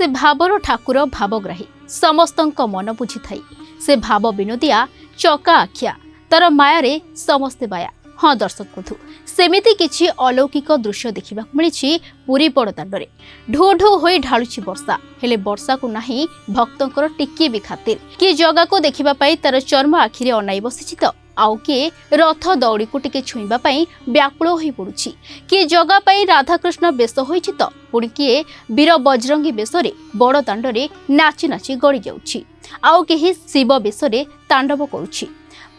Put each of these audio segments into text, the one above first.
से भावर ठाकुर भावग्राही समस्तंक मन बुझी थाई से भाव विनोदिया चका आखिया तार मायारे समस्ते बाया। हाँ दर्शक बंधु सेमिति किछि अलौकिक दृश्य देखा मिली पुरी बड़दाण्डे ढो ढो हो ढालुची वर्षा हेले वर्षा को नाही भक्तंकर टिके भी खातिर किए जगह को देखा तार चर्म आखिरे अनाई बसी तो आउ किए रथ दौड़ी को टिके छुईबा व्याकुल हो पड़ुछि किए जगह राधाकृष्ण बेश होइछि तो पुणी किए वीर बजरंगी बेशरे बड़दाण्डे नाची नाची गड़ी जाउछि आउ केही शिव बेशरे तांडव करुछि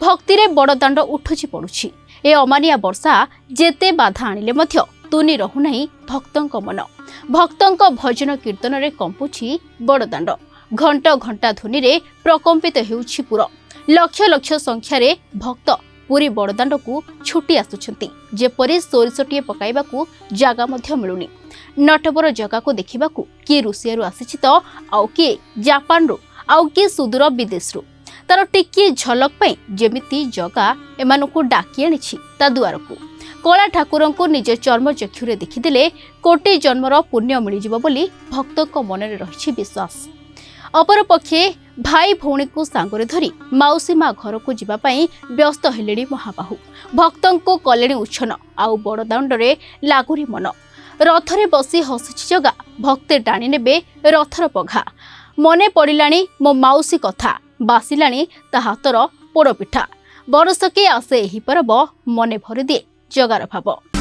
भक्ति बड़दाण्ड उठुछि पड़ुछि। ए अमानिया वर्षा जेते बाधा आनिले मध्य तुनी रहुनाही भक्तंक मन भक्तंक भजन कीर्तन रे कंपुछि बड़दाण्ड घंट घंटा ध्वनि रे प्रकंपित हेउछि पुर लक्ष लक्ष संख्यार भक्त पुरी बड़दाण्ड को छुटी आसुछंती जेपरि सोरिसटिए पकाइबाकू जागा मध्य मिलुनी नटबर जगह को देखिबाकू किए रुषिया आसीछि तो आउ किए जापान रु आउ किए सुदूर विदेश रु तार टिकी झलक पाई जेमिति जगा एमानकू डाकी आनिछि ता दुआर को कला ठाकुर को निज चर्म चक्षुरे देखिदेले कोटि जन्मर पुण्य मिलिजिबो बोली भक्तक मनरे रहिछि विश्वास। अपरपक्षे भाई भौणी को सांगरे धरी माउसी मा घर को जीवा पाई व्यस्त हेलेणी महाबाहु भक्तों को कलेणी उच्छन आउ बड़दाण्डे लागुरी मन रथरे बसी हसुछि जगा भक्ते टाणी नेबे रथर पघा मने पड़िलाणी मो माउसी कथा बासिलाणी ता हातर पोड़पिठा बरसके आसे एही परब मने भरि दिए जगार भाव।